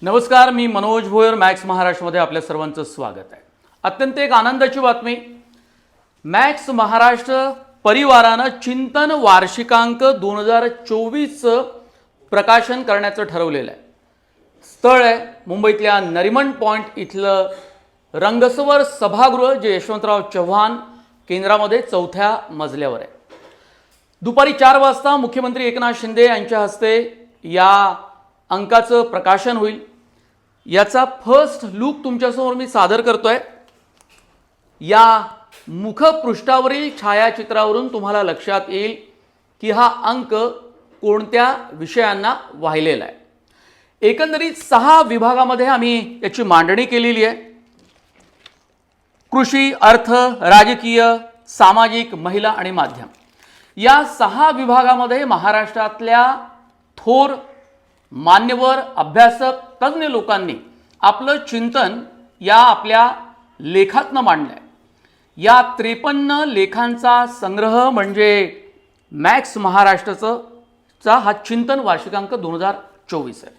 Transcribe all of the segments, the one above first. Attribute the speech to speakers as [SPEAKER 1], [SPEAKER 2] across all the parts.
[SPEAKER 1] नमस्कार, मी मनोज भोयर. मॅक्स महाराष्ट्रमध्ये आपल्या सर्वांचं स्वागत आहे. अत्यंत एक आनंदाची बातमी, मॅक्स महाराष्ट्र परिवारानं चिंतन वार्षिकांक 2024 प्रकाशन करण्याचं ठरवलेलं आहे. स्थळ आहे मुंबईतल्या नरिमन पॉइंट इथलं रंगसवर सभागृह, जे यशवंतराव चव्हाण केंद्रामध्ये 4थ्या मजल्यावर आहे. दुपारी 4 वाजता मुख्यमंत्री एकनाथ शिंदे यांच्या हस्ते या अंकाचं प्रकाशन होईल. याचा फर्स्ट लुक तुमच्यासमोर मी सादर करतोय. या मुखपृष्ठावरील छायाचित्रावरून तुम्हाला लक्षात येईल की हा अंक कोणत्या विषयांना वाहिलेला आहे. एकंदरीत 6 विभागामध्ये आम्ही याची मांडणी केलेली आहे. कृषी, अर्थ, राजकीय, सामाजिक, महिला आणि माध्यम या 6 विभागामध्ये महाराष्ट्रातल्या थोर मान्यवर, अभ्यासक, तज्ञ लोकांनी आपलं चिंतन या आपल्या लेखातनं मांडलंय. या 53 लेखांचा संग्रह म्हणजे मॅक्स महाराष्ट्राचा हा चिंतन वार्षिकांक 2024 आहे.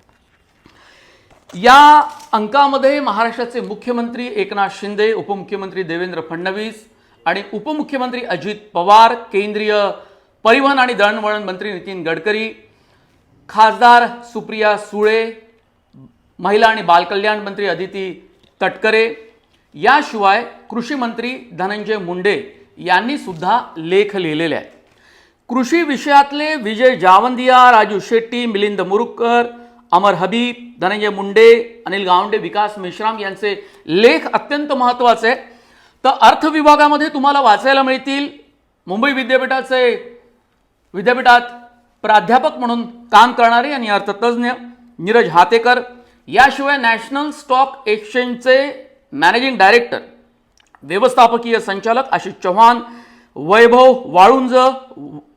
[SPEAKER 1] या अंकामध्ये महाराष्ट्राचे मुख्यमंत्री एकनाथ शिंदे, उपमुख्यमंत्री देवेंद्र फडणवीस आणि उपमुख्यमंत्री अजित पवार, केंद्रीय परिवहन आणि दळणवळण मंत्री नितीन गडकरी, खासदार सुप्रिया सुळे, महिला आणि बालकल्याण मंत्री अदिती तटकरे, याशिवाय कृषी मंत्री धनंजय मुंडे यांनी सुद्धा लेख लिहिलेले आहेत. कृषी विषयातले विजय जावंदिया, राजू शेट्टी, मिलिंद मुरुगकर, अमर हबीब, धनंजय मुंडे, अनिल गावंडे, विकास मेश्राम यांचे लेख अत्यंत महत्त्वाचे आहेत. तर अर्थ विभागामध्ये तुम्हाला वाचायला मिळतील मुंबई विद्यापीठात प्राध्यापक म्हणून काम करणारे आणि अर्थतज्ञ नीरज हातेकर, याशिवाय नॅशनल स्टॉक एक्सचेंजचे मॅनेजिंग डायरेक्टर, व्यवस्थापकीय संचालक आशिष चव्हाण, वैभव वाळुंज,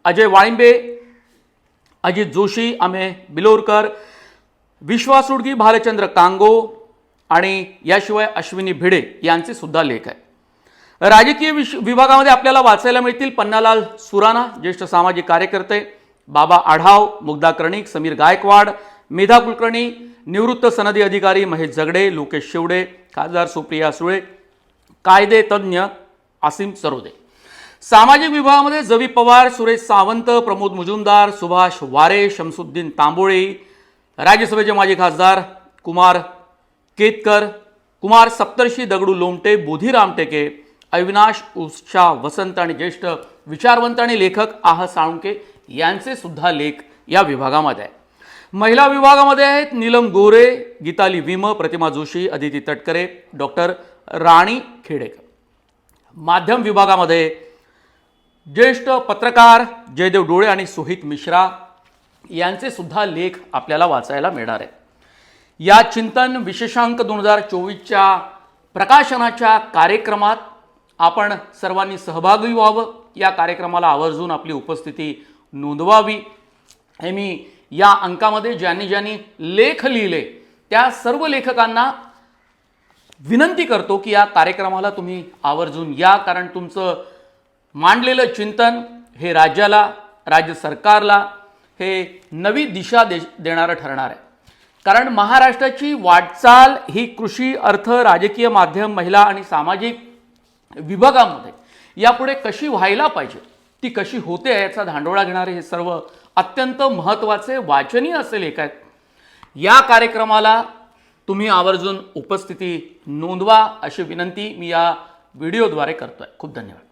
[SPEAKER 1] अजय वाळिंबे, अजित जोशी, अमेय बिलोरकर, विश्वास उडगी, भालचंद्र कांगो आणि याशिवाय अश्विनी भिडे यांचे सुद्धा लेख आहे. राजकीय विभागामध्ये आपल्याला वाचायला मिळतील पन्नालाल सुराणा, ज्येष्ठ सामाजिक कार्यकर्ते, बाबा आढाव, मुग्धा कर्णिक, समीर गायकवाड, मेधा कुलकर्णी, निवृत्त सनदी अधिकारी महेश झगडे, लोकेश शेवडे, खासदार सुप्रिया सुळे, कायदे तज्ञ आसिम सरोदे. सामाजिक विभागामध्ये जवी पवार, सुरेश सावंत, प्रमोद मुजुमदार, सुभाष वारे, शमसुद्दीन तांबोळी, राज्यसभेचे माजी खासदार कुमार केतकर, कुमार सप्तर्षी दगडू लोमटे, बोधी रामटेके, अविनाश उषा वसंत आणि ज्येष्ठ विचारवंत आणि लेखक आह साळुंके यांचे सुद्धा लेख या विभागामध्ये आहे. महिला विभागामध्ये आहेत नीलम गोरे, गीताली विम, प्रतिमा जोशी, अदिती तटकरे, डॉक्टर राणी खेडेकर. माध्यम विभागामध्ये ज्येष्ठ पत्रकार जयदेव डोळे आणि सोहित मिश्रा यांचे सुद्धा लेख आपल्याला वाचायला मिळणार आहेत. या चिंतन विशेषांक 2024च्या प्रकाशनाच्या कार्यक्रमात आपण सर्वांनी सहभागी व्हावं. या कार्यक्रमाला आवर्जून आपली उपस्थिती नोंदवावी हे मी या अंकामध्ये ज्यांनी लेख लिहिले त्या सर्व लेखकांना विनंती करतो की या कार्यक्रमाला तुम्ही आवर्जून या, कारण तुमचं मांडलेलं चिंतन हे राज्याला, राज्य सरकारला हे नवी दिशा देणारं ठरणार आहे. कारण महाराष्ट्राची वाटचाल ही कृषी, अर्थ, राजकीय, माध्यम, महिला आणि सामाजिक विभागामध्ये यापुढे कशी व्हायला पाहिजे, ती कशी होते याचा धांडोळा घेणारे हे सर्व अत्यंत महत्त्वाचे वाचनीय असे लेख आहेत. या कार्यक्रमाला तुम्ही आवर्जून उपस्थिती नोंदवा अशी विनंती मी या व्हिडिओद्वारे करतोय. खूप धन्यवाद.